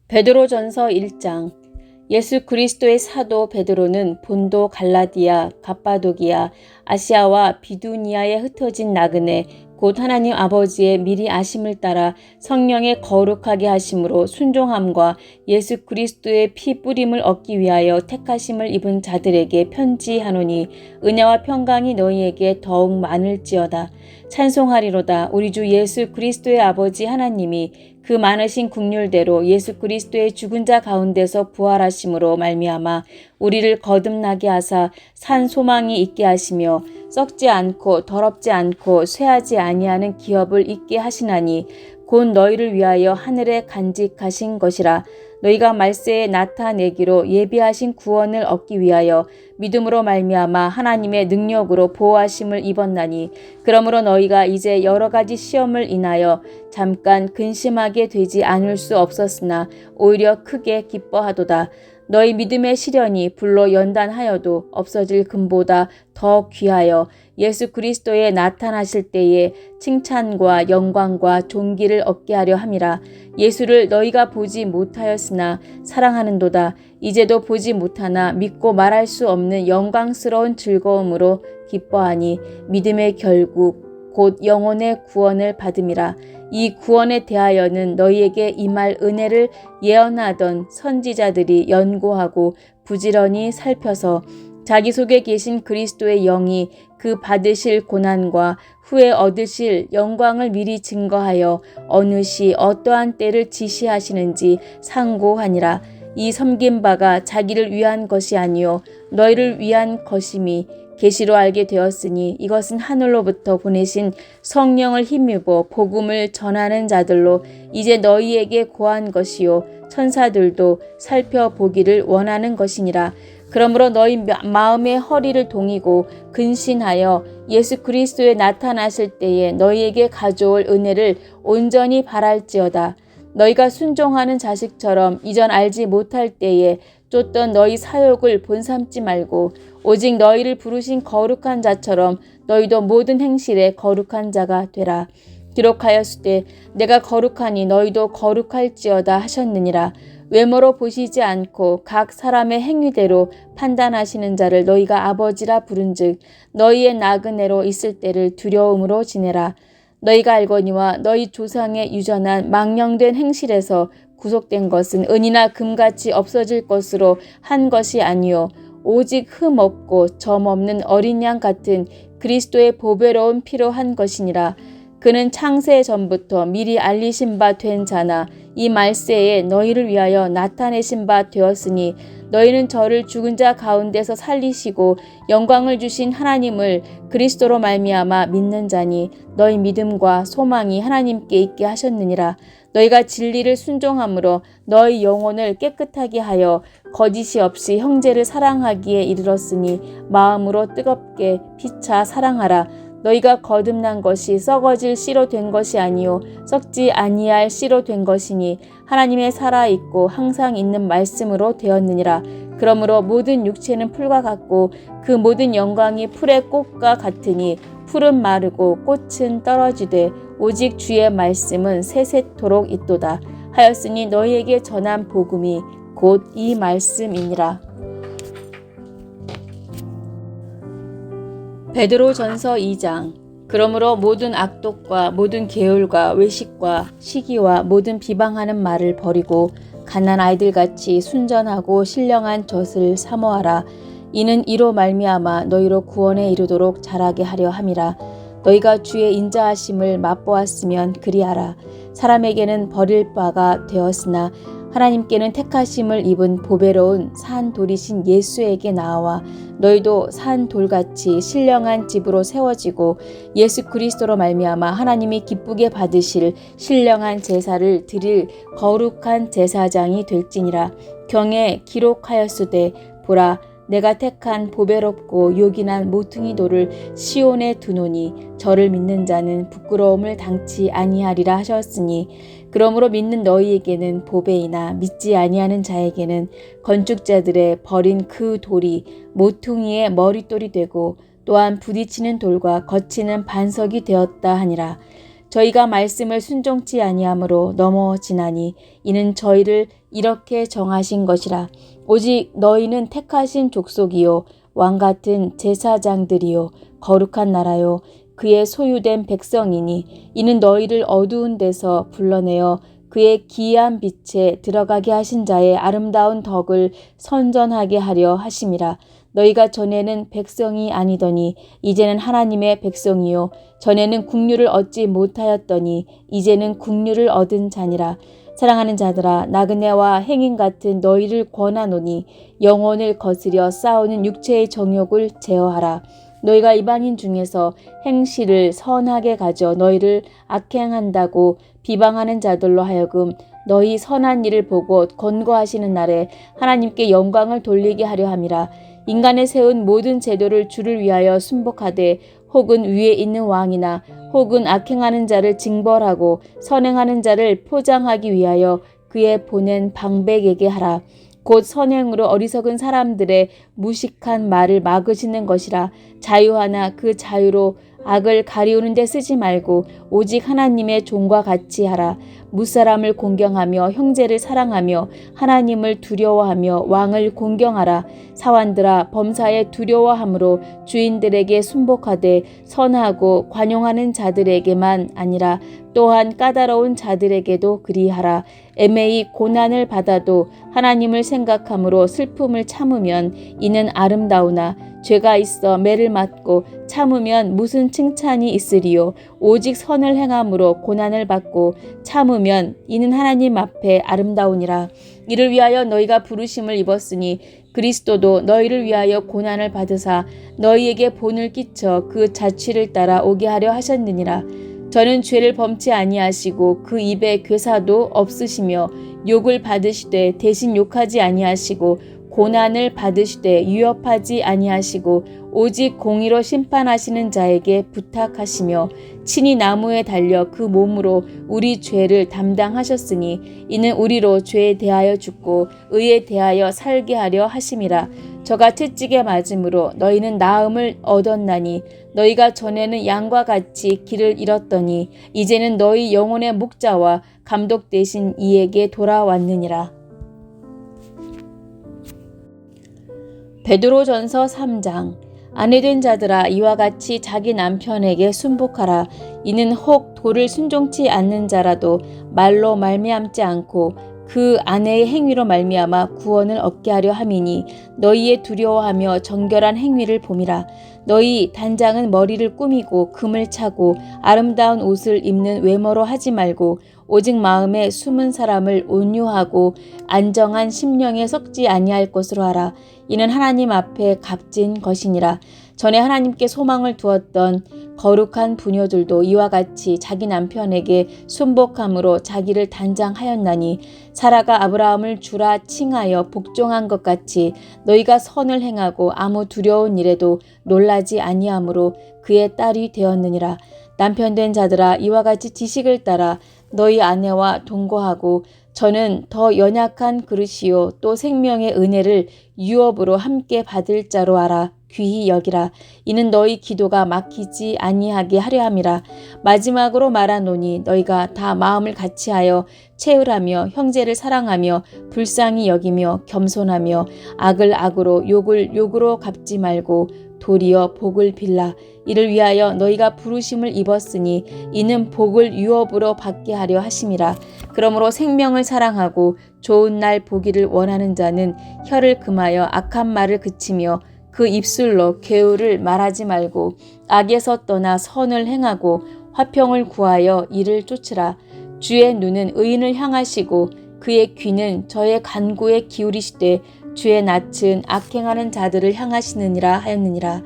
베드로전서 1장. 예수 그리스도의 사도 베드로는 본도, 갈라디아, 갑바도기아, 아시아와 비두니아에 흩어진 나그네 곧 하나님 아버지의 미리 아심을 따라 성령의 거룩하게 하심으로 순종함과 예수 그리스도의 피 뿌림을 얻기 위하여 택하심을 입은 자들에게 편지하노니 은혜와 평강이 너희에게 더욱 많을지어다. 찬송하리로다. 우리 주 예수 그리스도의 아버지 하나님이 그 많으신 긍휼대로 예수 그리스도의 죽은 자 가운데서 부활하심으로 말미암아 우리를 거듭나게 하사 산 소망이 있게 하시며 썩지 않고 더럽지 않고 쇠하지 아니하는 기업을 있게 하시나니 곧 너희를 위하여 하늘에 간직하신 것이라. 너희가 말세에 나타내기로 예비하신 구원을 얻기 위하여 믿음으로 말미암아 하나님의 능력으로 보호하심을 입었나니 그러므로 너희가 이제 여러 가지 시험을 인하여 잠깐 근심하게 되지 않을 수 없었으나 오히려 크게 기뻐하도다. 너희 믿음의 시련이 불로 연단하여도 없어질 금보다 더 귀하여 예수 그리스도에 나타나실 때에 칭찬과 영광과 존귀를 얻게 하려 함이라. 예수를 너희가 보지 못하였으나 사랑하는도다. 이제도 보지 못하나 믿고 말할 수 없는 영광스러운 즐거움으로 기뻐하니 믿음의 결국 곧 영혼의 구원을 받음이라. 이 구원에 대하여는 너희에게 임할 은혜를 예언하던 선지자들이 연구하고 부지런히 살펴서 자기 속에 계신 그리스도의 영이 그 받으실 고난과 후에 얻으실 영광을 미리 증거하여 어느 시 어떠한 때를 지시하시는지 상고하니라. 이 섬긴 바가 자기를 위한 것이 아니요 너희를 위한 것임이 계시로 알게 되었으니 이것은 하늘로부터 보내신 성령을 힘입어 복음을 전하는 자들로 이제 너희에게 고한 것이요 천사들도 살펴보기를 원하는 것이니라. 그러므로 너희 마음의 허리를 동이고 근신하여 예수 그리스도에 나타나실 때에 너희에게 가져올 은혜를 온전히 바랄지어다. 너희가 순종하는 자식처럼 이전 알지 못할 때에 쫓던 너희 사욕을 본삼지 말고 오직 너희를 부르신 거룩한 자처럼 너희도 모든 행실에 거룩한 자가 되라. 기록하였으되 내가 거룩하니 너희도 거룩할지어다 하셨느니라. 외모로 보시지 않고 각 사람의 행위대로 판단하시는 자를 너희가 아버지라 부른즉 너희의 나그네로 있을 때를 두려움으로 지내라. 너희가 알거니와 너희 조상의 유전한 망령된 행실에서 구속된 것은 은이나 금같이 없어질 것으로 한 것이 아니요 오직 흠 없고 점 없는 어린 양 같은 그리스도의 보배로운 피로 한 것이니라. 그는 창세 전부터 미리 알리신 바 된 자나 이 말세에 너희를 위하여 나타내신 바 되었으니 너희는 저를 죽은 자 가운데서 살리시고 영광을 주신 하나님을 그리스도로 말미암아 믿는 자니 너희 믿음과 소망이 하나님께 있게 하셨느니라. 너희가 진리를 순종함으로 너희 영혼을 깨끗하게 하여 거짓이 없이 형제를 사랑하기에 이르렀으니 마음으로 뜨겁게 피차 사랑하라. 너희가 거듭난 것이 썩어질 씨로 된 것이 아니요 썩지 아니할 씨로 된 것이니 하나님의 살아있고 항상 있는 말씀으로 되었느니라. 그러므로 모든 육체는 풀과 같고 그 모든 영광이 풀의 꽃과 같으니 풀은 마르고 꽃은 떨어지되 오직 주의 말씀은 세세토록 있도다 하였으니 너희에게 전한 복음이 곧 이 말씀이니라. 베드로전서 2장. 그러므로 모든 악독과 모든 계율과 외식과 시기와 모든 비방하는 말을 버리고 갓난 아이들같이 순전하고 신령한 젖을 사모하라. 이는 이로 말미암아 너희로 구원에 이르도록 자라게 하려 함이라. 너희가 주의 인자하심을 맛보았으면 그리하라. 사람에게는 버릴 바가 되었으나 하나님께는 택하심을 입은 보배로운 산 돌이신 예수에게 나와 너희도 산 돌같이 신령한 집으로 세워지고 예수 그리스도로 말미암아 하나님이 기쁘게 받으실 신령한 제사를 드릴 거룩한 제사장이 될지니라. 경에 기록하였으되 보라 내가 택한 보배롭고 요긴한 모퉁이 돌을 시온에 두노니 저를 믿는 자는 부끄러움을 당치 아니하리라 하셨으니 그러므로 믿는 너희에게는 보배이나 믿지 아니하는 자에게는 건축자들의 버린 그 돌이 모퉁이의 머릿돌이 되고 또한 부딪히는 돌과 거치는 반석이 되었다 하니라. 저희가 말씀을 순종치 아니함으로 넘어지나니 이는 저희를 이렇게 정하신 것이라. 오직 너희는 택하신 족속이요 왕같은 제사장들이요 거룩한 나라요 그의 소유된 백성이니 이는 너희를 어두운 데서 불러내어 그의 기이한 빛에 들어가게 하신 자의 아름다운 덕을 선전하게 하려 하심이라. 너희가 전에는 백성이 아니더니 이제는 하나님의 백성이요 전에는 국류를 얻지 못하였더니 이제는 국류를 얻은 자니라. 사랑하는 자들아, 나그네와 행인 같은 너희를 권하노니 영혼을 거스려 싸우는 육체의 정욕을 제어하라. 너희가 이방인 중에서 행실을 선하게 가져 너희를 악행한다고 비방하는 자들로 하여금 너희 선한 일을 보고 권고하시는 날에 하나님께 영광을 돌리게 하려 함이라. 인간의 세운 모든 제도를 주를 위하여 순복하되 혹은 위에 있는 왕이나 혹은 악행하는 자를 징벌하고 선행하는 자를 포장하기 위하여 그의 보낸 방백에게 하라. 곧 선행으로 어리석은 사람들의 무식한 말을 막으시는 것이라. 자유하나 그 자유로 악을 가리우는 데 쓰지 말고 오직 하나님의 종과 같이 하라. 무사람을 공경하며 형제를 사랑하며 하나님을 두려워하며 왕을 공경하라. 사환들아, 범사에 두려워함으로 주인들에게 순복하되 선하고 관용하는 자들에게만 아니라 또한 까다로운 자들에게도 그리하라. 애매히 고난을 받아도 하나님을 생각함으로 슬픔을 참으면 이는 아름다우나 죄가 있어 매를 맞고 참으면 무슨 칭찬이 있으리요. 오직 선을 행함으로 고난을 받고 참으면 이는 하나님 앞에 아름다우니라. 이를 위하여 너희가 부르심을 입었으니 그리스도도 너희를 위하여 고난을 받으사 너희에게 본을 끼쳐 그 자취를 따라 오게 하려 하셨느니라. 저는 죄를 범치 아니하시고 그 입에 괴사도 없으시며 욕을 받으시되 대신 욕하지 아니하시고 고난을 받으시되 유업하지 아니하시고 오직 공의로 심판하시는 자에게 부탁하시며 친히 나무에 달려 그 몸으로 우리 죄를 담당하셨으니 이는 우리로 죄에 대하여 죽고 의에 대하여 살게 하려 하심이라. 저가 채찍에 맞음으로 너희는 나음을 얻었나니 너희가 전에는 양과 같이 길을 잃었더니 이제는 너희 영혼의 목자와 감독 되신 이에게 돌아왔느니라. 베드로전서 3장. 아내된 자들아, 이와 같이 자기 남편에게 순복하라. 이는 혹 도를 순종치 않는 자라도 말로 말미암지 않고 그 아내의 행위로 말미암아 구원을 얻게 하려 함이니 너희의 두려워하며 정결한 행위를 봄이라. 너희 단장은 머리를 꾸미고 금을 차고 아름다운 옷을 입는 외모로 하지 말고 오직 마음에 숨은 사람을 온유하고 안정한 심령에 섞지 아니할 것으로 하라. 이는 하나님 앞에 값진 것이니라. 전에 하나님께 소망을 두었던 거룩한 부녀들도 이와 같이 자기 남편에게 순복함으로 자기를 단장하였나니 사라가 아브라함을 주라 칭하여 복종한 것 같이 너희가 선을 행하고 아무 두려운 일에도 놀라지 아니하므로 그의 딸이 되었느니라. 남편된 자들아, 이와 같이 지식을 따라 너희 아내와 동거하고 저는 더 연약한 그릇이요 또 생명의 은혜를 유업으로 함께 받을 자로 알아 귀히 여기라. 이는 너희 기도가 막히지 아니하게 하려 함이라. 마지막으로 말하노니 너희가 다 마음을 같이하여 채울하며 형제를 사랑하며 불쌍히 여기며 겸손하며 악을 악으로 욕을 욕으로 갚지 말고 도리어 복을 빌라. 이를 위하여 너희가 부르심을 입었으니 이는 복을 유업으로 받게 하려 하심이라. 그러므로 생명을 사랑하고 좋은 날 보기를 원하는 자는 혀를 금하여 악한 말을 그치며 그 입술로 괴우를 말하지 말고 악에서 떠나 선을 행하고 화평을 구하여 이를 쫓으라. 주의 눈은 의인을 향하시고 그의 귀는 저의 간구에 기울이시되 주의 낯은 악행하는 자들을 향하시느니라 하였느니라.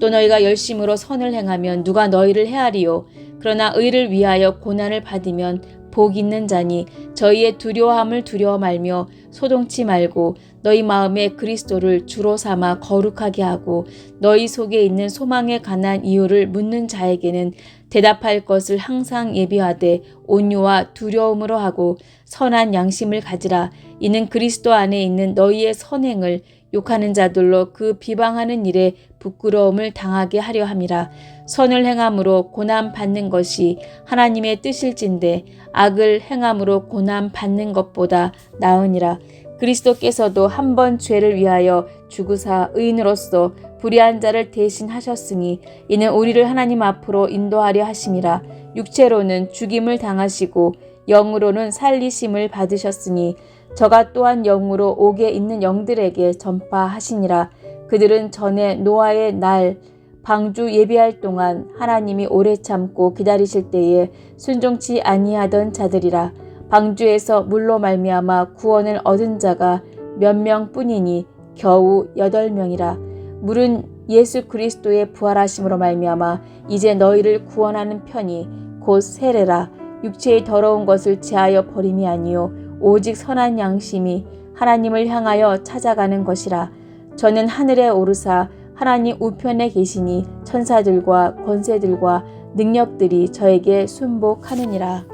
또 너희가 열심으로 선을 행하면 누가 너희를 헤아리요. 그러나 의를 위하여 고난을 받으면 복 있는 자니 저희의 두려워함을 두려워 말며 소동치 말고 너희 마음에 그리스도를 주로 삼아 거룩하게 하고 너희 속에 있는 소망에 관한 이유를 묻는 자에게는 대답할 것을 항상 예비하되 온유와 두려움으로 하고 선한 양심을 가지라. 이는 그리스도 안에 있는 너희의 선행을 욕하는 자들로 그 비방하는 일에 부끄러움을 당하게 하려 함이라. 선을 행함으로 고난 받는 것이 하나님의 뜻일진데 악을 행함으로 고난 받는 것보다 나으니라. 그리스도께서도 한 번 죄를 위하여 죽으사 의인으로서 불의한 자를 대신하셨으니 이는 우리를 하나님 앞으로 인도하려 하심이라. 육체로는 죽임을 당하시고 영으로는 살리심을 받으셨으니 저가 또한 영으로 옥에 있는 영들에게 전파하시니라. 그들은 전에 노아의 날 방주 예비할 동안 하나님이 오래 참고 기다리실 때에 순종치 아니하던 자들이라. 방주에서 물로 말미암아 구원을 얻은 자가 몇 명뿐이니 겨우 8명이라. 물은 예수 그리스도의 부활하심으로 말미암아 이제 너희를 구원하는 편이 곧 세례라. 육체의 더러운 것을 제하여 버림이 아니요 오직 선한 양심이 하나님을 향하여 찾아가는 것이라. 저는 하늘에 오르사 하나님 우편에 계시니 천사들과 권세들과 능력들이 저에게 순복하느니라.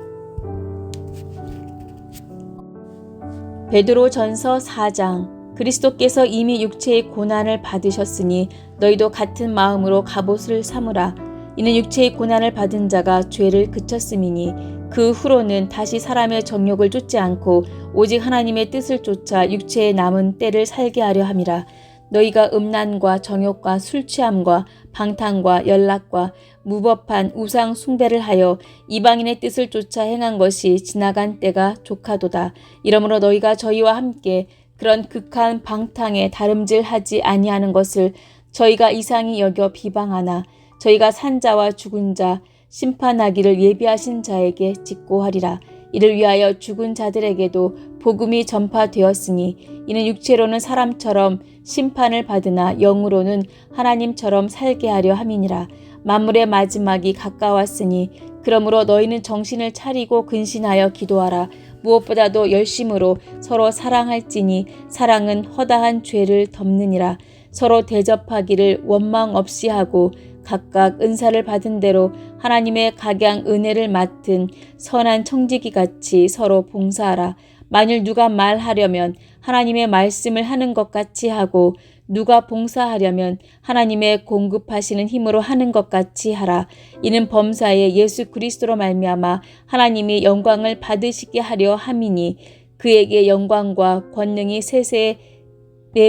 베드로전서 4장. 그리스도께서 이미 육체의 고난을 받으셨으니 너희도 같은 마음으로 갑옷을 삼으라. 이는 육체의 고난을 받은 자가 죄를 그쳤음이니 그 후로는 다시 사람의 정욕을 쫓지 않고 오직 하나님의 뜻을 쫓아 육체의 남은 때를 살게 하려 함이라. 너희가 음란과 정욕과 술취함과 방탕과 연락과 무법한 우상 숭배를 하여 이방인의 뜻을 쫓아 행한 것이 지나간 때가 족하도다. 이러므로 너희가 저희와 함께 그런 극한 방탕에 다름질하지 아니하는 것을 저희가 이상히 여겨 비방하나 저희가 산 자와 죽은 자 심판하기를 예비하신 자에게 직고하리라. 이를 위하여 죽은 자들에게도 복음이 전파되었으니 이는 육체로는 사람처럼 심판을 받으나 영으로는 하나님처럼 살게 하려 함이니라. 만물의 마지막이 가까웠으니 그러므로 너희는 정신을 차리고 근신하여 기도하라. 무엇보다도 열심으로 서로 사랑할지니 사랑은 허다한 죄를 덮느니라. 서로 대접하기를 원망 없이 하고 각각 은사를 받은 대로 하나님의 각양 은혜를 맡은 선한 청지기 같이 서로 봉사하라. 만일 누가 말하려면 하나님의 말씀을 하는 것 같이 하고 누가 봉사하려면 하나님의 공급하시는 힘으로 하는 것 같이 하라. 이는 범사에 예수 그리스도로 말미암아 하나님이 영광을 받으시게 하려 함이니 그에게 영광과 권능이 세세에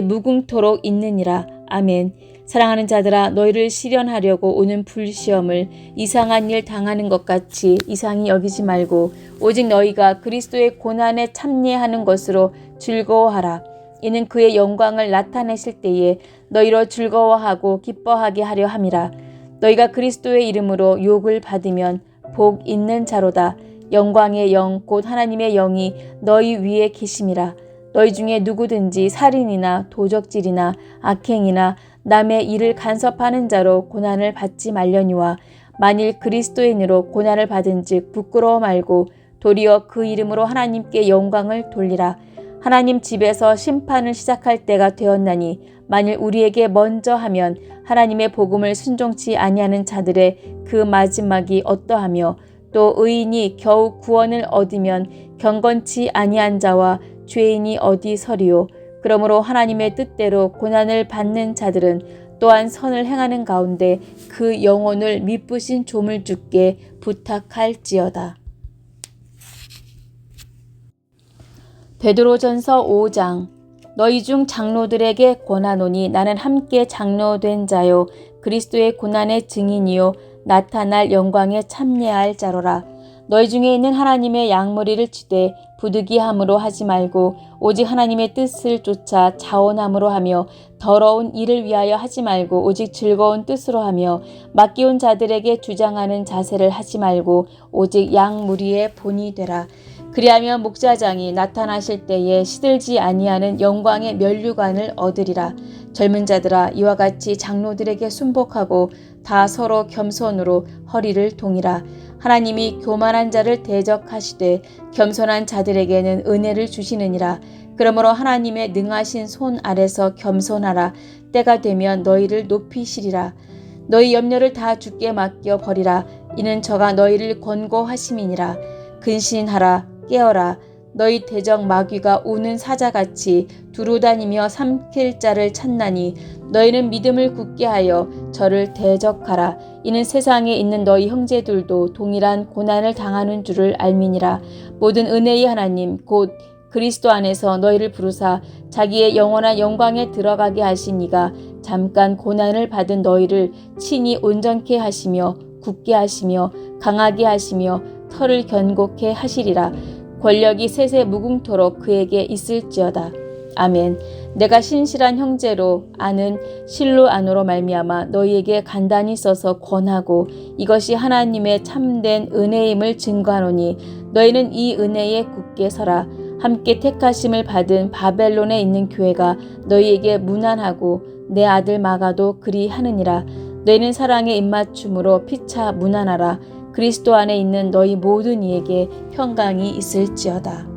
무궁토록 있느니라. 아멘. 사랑하는 자들아, 너희를 시련하려고 오는 불시험을 이상한 일 당하는 것 같이 이상히 여기지 말고 오직 너희가 그리스도의 고난에 참여하는 것으로 즐거워하라. 이는 그의 영광을 나타내실 때에 너희로 즐거워하고 기뻐하게 하려 함이라. 너희가 그리스도의 이름으로 욕을 받으면 복 있는 자로다. 영광의 영 곧 하나님의 영이 너희 위에 계심이라. 너희 중에 누구든지 살인이나 도적질이나 악행이나 남의 일을 간섭하는 자로 고난을 받지 말려니와 만일 그리스도인으로 고난을 받은즉 부끄러워 말고 도리어 그 이름으로 하나님께 영광을 돌리라. 하나님 집에서 심판을 시작할 때가 되었나니 만일 우리에게 먼저 하면 하나님의 복음을 순종치 아니하는 자들의 그 마지막이 어떠하며 또 의인이 겨우 구원을 얻으면 경건치 아니한 자와 죄인이 어디 서리요. 그러므로 하나님의 뜻대로 고난을 받는 자들은 또한 선을 행하는 가운데 그 영혼을 미쁘신 조물주께 부탁할지어다. 베드로전서 5장. 너희 중 장로들에게 권하노니 나는 함께 장로된 자요 그리스도의 고난의 증인이요 나타날 영광에 참여할 자로라. 너희 중에 있는 하나님의 양머리를 치되 부득이함으로 하지 말고 오직 하나님의 뜻을 쫓아 자원함으로 하며 더러운 일을 위하여 하지 말고 오직 즐거운 뜻으로 하며 맡기운 자들에게 주장하는 자세를 하지 말고 오직 양 무리의 본이 되라. 그리하면 목자장이 나타나실 때에 시들지 아니하는 영광의 면류관을 얻으리라. 젊은 자들아, 이와 같이 장로들에게 순복하고 다 서로 겸손으로 허리를 동이라. 하나님이 교만한 자를 대적하시되 겸손한 자들에게는 은혜를 주시느니라. 그러므로 하나님의 능하신 손 아래서 겸손하라. 때가 되면 너희를 높이시리라. 너희 염려를 다 주께 맡겨 버리라. 이는 저가 너희를 권고하심이니라. 근신하라. 깨어라. 너희 대적 마귀가 우는 사자같이 두루다니며 삼킬 자를 찾나니 너희는 믿음을 굳게 하여 저를 대적하라. 이는 세상에 있는 너희 형제들도 동일한 고난을 당하는 줄을 알미니라. 모든 은혜의 하나님 곧 그리스도 안에서 너희를 부르사 자기의 영원한 영광에 들어가게 하신 이가 잠깐 고난을 받은 너희를 친히 온전케 하시며 굳게 하시며 강하게 하시며 털을 견고케 하시리라. 권력이 세세 무궁토록 그에게 있을지어다. 아멘. 내가 신실한 형제로 아는 실로 안으로 말미암아 너희에게 간단히 써서 권하고 이것이 하나님의 참된 은혜임을 증거하노니 너희는 이 은혜에 굳게 서라. 함께 택하심을 받은 바벨론에 있는 교회가 너희에게 무난하고 내 아들 마가도 그리하느니라. 너희는 사랑의 입맞춤으로 피차 무난하라. 그리스도 안에 있는 너희 모든 이에게 평강이 있을지어다.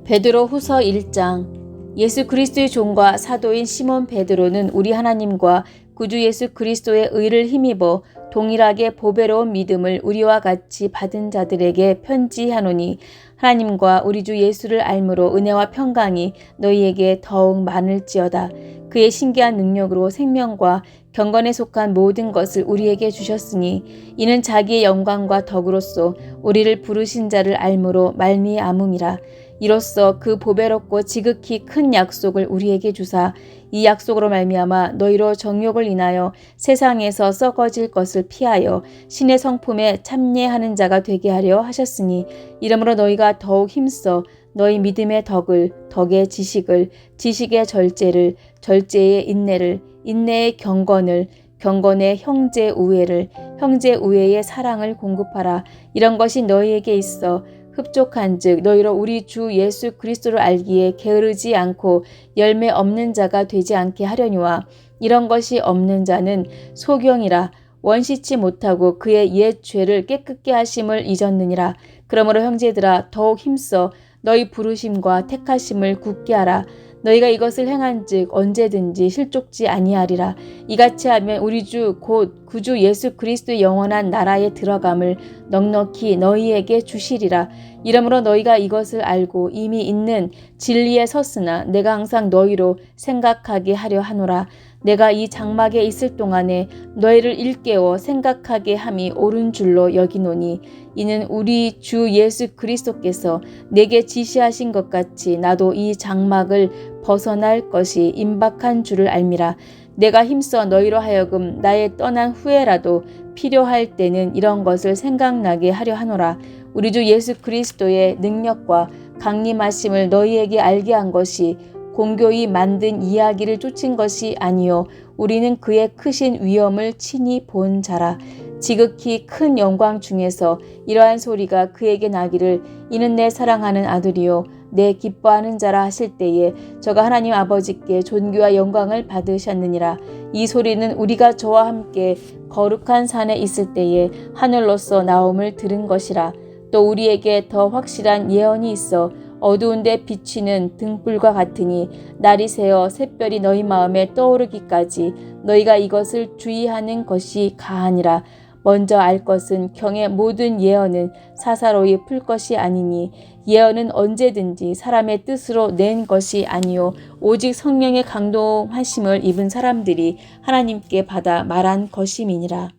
베드로 후서 1장. 예수 그리스도의 종과 사도인 시몬 베드로는 우리 하나님과 구주 예수 그리스도의 의를 힘입어 동일하게 보배로운 믿음을 우리와 같이 받은 자들에게 편지하노니 하나님과 우리 주 예수를 알므로 은혜와 평강이 너희에게 더욱 많을지어다. 그의 신기한 능력으로 생명과 경건에 속한 모든 것을 우리에게 주셨으니 이는 자기의 영광과 덕으로서 우리를 부르신 자를 알므로 말미암음이라. 이로써 그 보배롭고 지극히 큰 약속을 우리에게 주사 이 약속으로 말미암아 너희로 정욕을 인하여 세상에서 썩어질 것을 피하여 신의 성품에 참여하는 자가 되게 하려 하셨으니 이러므로 너희가 더욱 힘써 너희 믿음의 덕을, 덕의 지식을, 지식의 절제를, 절제의 인내를, 인내의 경건을, 경건의 형제 우애를, 형제 우애의 사랑을 공급하라. 이런 것이 너희에게 있어 흡족한즉 너희로 우리 주 예수 그리스도를 알기에 게으르지 않고 열매 없는 자가 되지 않게 하려니와 이런 것이 없는 자는 소경이라. 원시치 못하고 그의 옛 죄를 깨끗게 하심을 잊었느니라. 그러므로 형제들아 더욱 힘써 너희 부르심과 택하심을 굳게 하라. 너희가 이것을 행한즉 언제든지 실족지 아니하리라. 이같이 하면 우리 주 곧 구주 예수 그리스도의 영원한 나라에 들어감을 넉넉히 너희에게 주시리라. 이러므로 너희가 이것을 알고 이미 있는 진리에 섰으나 내가 항상 너희로 생각하게 하려 하노라. 내가 이 장막에 있을 동안에 너희를 일깨워 생각하게 함이 옳은 줄로 여기노니 이는 우리 주 예수 그리스도께서 내게 지시하신 것 같이 나도 이 장막을 벗어날 것이 임박한 줄을 알미라. 내가 힘써 너희로 하여금 나의 떠난 후에라도 필요할 때는 이런 것을 생각나게 하려 하노라. 우리 주 예수 그리스도의 능력과 강림하심을 너희에게 알게 한 것이 공교히 만든 이야기를 쫓은 것이 아니요 우리는 그의 크신 위엄을 친히 본 자라. 지극히 큰 영광 중에서 이러한 소리가 그에게 나기를 이는 내 사랑하는 아들이요 내 기뻐하는 자라 하실 때에 저가 하나님 아버지께 존귀와 영광을 받으셨느니라. 이 소리는 우리가 저와 함께 거룩한 산에 있을 때에 하늘로서 나옴을 들은 것이라. 또 우리에게 더 확실한 예언이 있어 어두운 데 비치는 등불과 같으니 날이 새어 샛별이 너희 마음에 떠오르기까지 너희가 이것을 주의하는 것이 가하니라. 먼저 알 것은 경의 모든 예언은 사사로이 풀 것이 아니니 예언은 언제든지 사람의 뜻으로 낸 것이 아니요 오직 성령의 강동하심을 입은 사람들이 하나님께 받아 말한 것임이니라.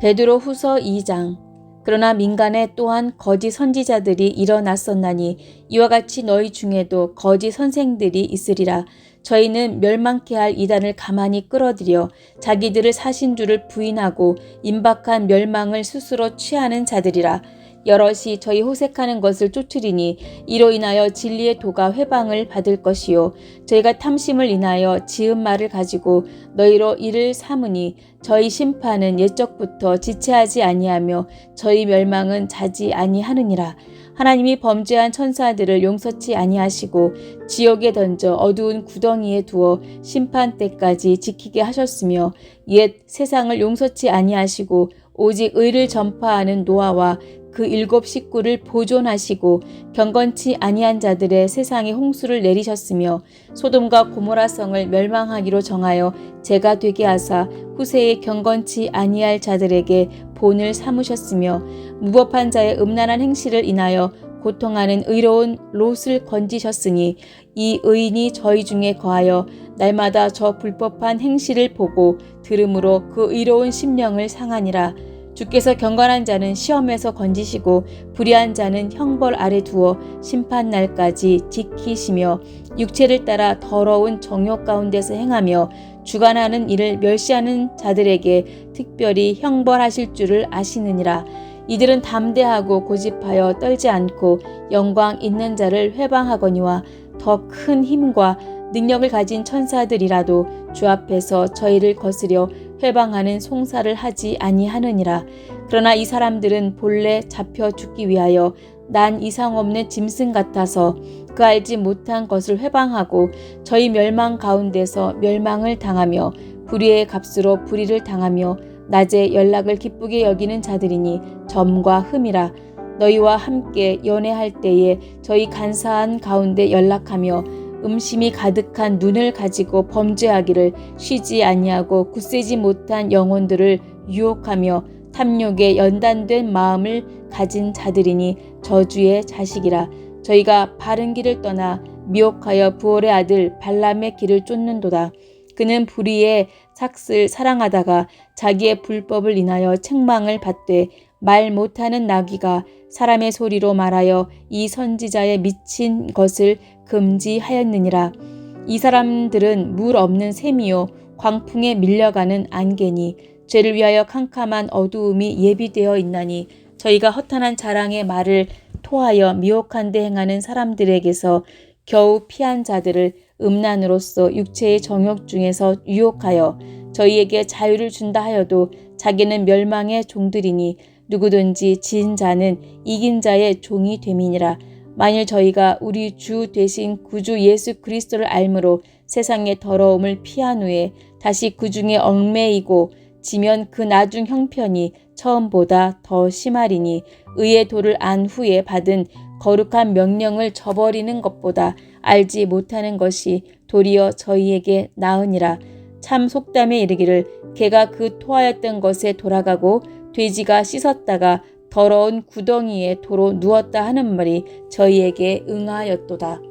베드로 후서 2장. 그러나 민간에 또한 거짓 선지자들이 일어났었나니 이와 같이 너희 중에도 거짓 선생들이 있으리라. 저희는 멸망케 할 이단을 가만히 끌어들여 자기들을 사신 줄을 부인하고 임박한 멸망을 스스로 취하는 자들이라. 여럿이 저희 호색하는 것을 쫓으리니 이로 인하여 진리의 도가 회방을 받을 것이요 저희가 탐심을 인하여 지은 말을 가지고 너희로 이를 삼으니 저희 심판은 옛적부터 지체하지 아니하며 저희 멸망은 자지 아니하느니라. 하나님이 범죄한 천사들을 용서치 아니하시고 지옥에 던져 어두운 구덩이에 두어 심판 때까지 지키게 하셨으며 옛 세상을 용서치 아니하시고 오직 의를 전파하는 노아와 그 7 식구를 보존하시고 경건치 아니한 자들의 세상에 홍수를 내리셨으며 소돔과 고모라 성을 멸망하기로 정하여 재가 되게 하사 후세에 경건치 아니할 자들에게 본을 삼으셨으며 무법한 자의 음란한 행실을 인하여 고통하는 의로운 롯을 건지셨으니 이 의인이 저희 중에 거하여 날마다 저 불법한 행실을 보고 들음으로 그 의로운 심령을 상하니라. 주께서 경건한 자는 시험에서 건지시고 불의한 자는 형벌 아래 두어 심판날까지 지키시며 육체를 따라 더러운 정욕 가운데서 행하며 주관하는 일을 멸시하는 자들에게 특별히 형벌하실 줄을 아시느니라. 이들은 담대하고 고집하여 떨지 않고 영광 있는 자를 회방하거니와 더 큰 힘과 능력을 가진 천사들이라도 주 앞에서 저희를 거스려 회방하는 송사를 하지 아니하느니라. 그러나 이 사람들은 본래 잡혀 죽기 위하여 난 이상 없는 짐승 같아서 그 알지 못한 것을 회방하고 저희 멸망 가운데서 멸망을 당하며 불의의 값으로 불의를 당하며 낮에 연락을 기쁘게 여기는 자들이니 점과 흠이라. 너희와 함께 연애할 때에 저희 간사한 가운데 연락하며 음심이 가득한 눈을 가지고 범죄하기를 쉬지 아니하고 굳세지 못한 영혼들을 유혹하며 탐욕에 연단된 마음을 가진 자들이니 저주의 자식이라. 저희가 바른 길을 떠나 미혹하여 부올의 아들 발람의 길을 쫓는도다. 그는 불의의 삭슬 사랑하다가 자기의 불법을 인하여 책망을 받되 말 못하는 나귀가 사람의 소리로 말하여 이 선지자의 미친 것을 금지하였느니라. 이 사람들은 물 없는 샘이요 광풍에 밀려가는 안개니 죄를 위하여 캄캄한 어두움이 예비되어 있나니 저희가 허탄한 자랑의 말을 토하여 미혹한 데 행하는 사람들에게서 겨우 피한 자들을 음란으로서 육체의 정욕 중에서 유혹하여 저희에게 자유를 준다 하여도 자기는 멸망의 종들이니 누구든지 진 자는 이긴 자의 종이 됨이니라. 만일 저희가 우리 주 되신 구주 예수 그리스도를 알므로 세상의 더러움을 피한 후에 다시 그 중에 얽매이고 지면 그 나중 형편이 처음보다 더 심하리니 의의 도를 안 후에 받은 거룩한 명령을 저버리는 것보다 알지 못하는 것이 도리어 저희에게 나으니라. 참 속담에 이르기를 개가 그 토하였던 것에 돌아가고 돼지가 씻었다가 더러운 구덩이에 도로 누웠다 하는 말이 저희에게 응하였도다.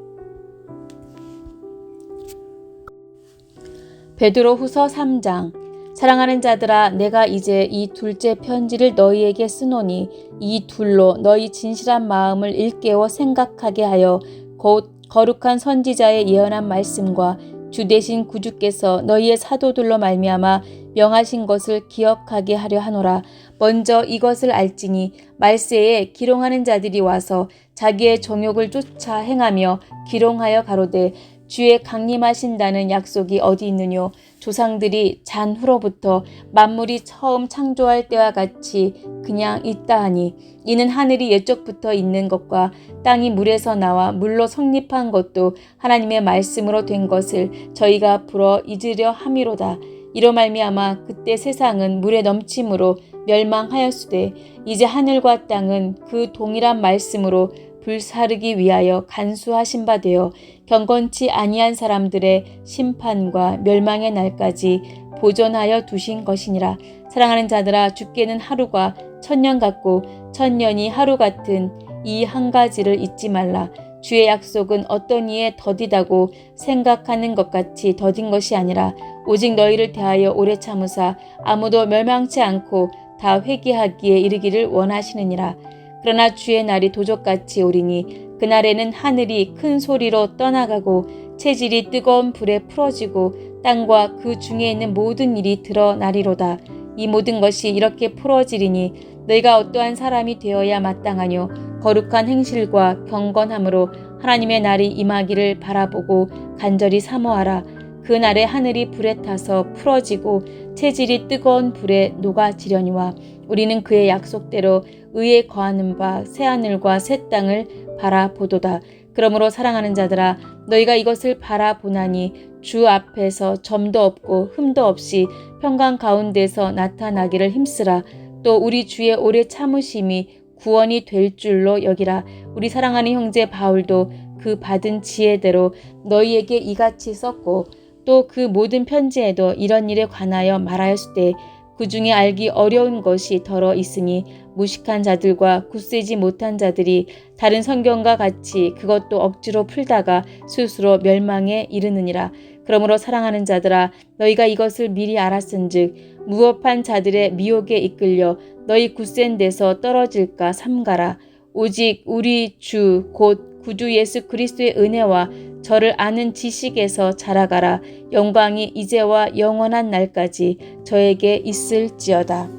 베드로후서 3장. 사랑하는 자들아, 내가 이제 이 둘째 편지를 너희에게 쓰노니 이 둘로 너희 진실한 마음을 일깨워 생각하게 하여 곧 거룩한 선지자의 예언한 말씀과 주 되신 구주께서 너희의 사도들로 말미암아 명하신 것을 기억하게 하려 하노라. 먼저 이것을 알지니 말세에 기롱하는 자들이 와서 자기의 정욕을 쫓아 행하며 기롱하여 가로되 주의 강림하신다는 약속이 어디 있느뇨. 조상들이 잔후로부터 만물이 처음 창조할 때와 같이 그냥 있다 하니 이는 하늘이 옛적부터 있는 것과 땅이 물에서 나와 물로 성립한 것도 하나님의 말씀으로 된 것을 저희가 불어 잊으려 함이로다. 이로 말미암아 그때 세상은 물에 넘침으로 멸망하였으되 이제 하늘과 땅은 그 동일한 말씀으로 불사르기 위하여 간수하신 바 되어 경건치 아니한 사람들의 심판과 멸망의 날까지 보존하여 두신 것이니라. 사랑하는 자들아, 주께는 하루가 천년 같고 천년이 하루 같은 이 한 가지를 잊지 말라. 주의 약속은 어떤 이에 더디다고 생각하는 것 같이 더딘 것이 아니라 오직 너희를 대하여 오래 참으사 아무도 멸망치 않고 다 회개하기에 이르기를 원하시느니라. 그러나 주의 날이 도적같이 오리니 그날에는 하늘이 큰 소리로 떠나가고 체질이 뜨거운 불에 풀어지고 땅과 그 중에 있는 모든 일이 드러나리로다. 이 모든 것이 이렇게 풀어지리니 너희가 어떠한 사람이 되어야 마땅하뇨. 거룩한 행실과 경건함으로 하나님의 날이 임하기를 바라보고 간절히 사모하라. 그 날에 하늘이 불에 타서 풀어지고 체질이 뜨거운 불에 녹아지려니와 우리는 그의 약속대로 의에 거하는 바 새하늘과 새 땅을 바라보도다. 그러므로 사랑하는 자들아, 너희가 이것을 바라보나니 주 앞에서 점도 없고 흠도 없이 평강 가운데서 나타나기를 힘쓰라. 또 우리 주의 오래 참으심이 구원이 될 줄로 여기라. 우리 사랑하는 형제 바울도 그 받은 지혜대로 너희에게 이같이 썼고 또 그 모든 편지에도 이런 일에 관하여 말하였으되 그 중에 알기 어려운 것이 더러 있으니 무식한 자들과 굳세지 못한 자들이 다른 성경과 같이 그것도 억지로 풀다가 스스로 멸망에 이르느니라. 그러므로 사랑하는 자들아 너희가 이것을 미리 알았은즉 무법한 자들의 미혹에 이끌려 너희 굳센 데서 떨어질까 삼가라. 오직 우리 주 곧 구주 예수 그리스도의 은혜와 저를 아는 지식에서 자라가라. 영광이 이제와 영원한 날까지 저에게 있을지어다.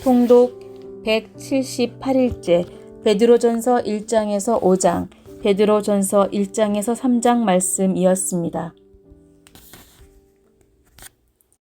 통독 178일째 베드로전서 1장에서 5장, 베드로전서 1장에서 3장 말씀이었습니다.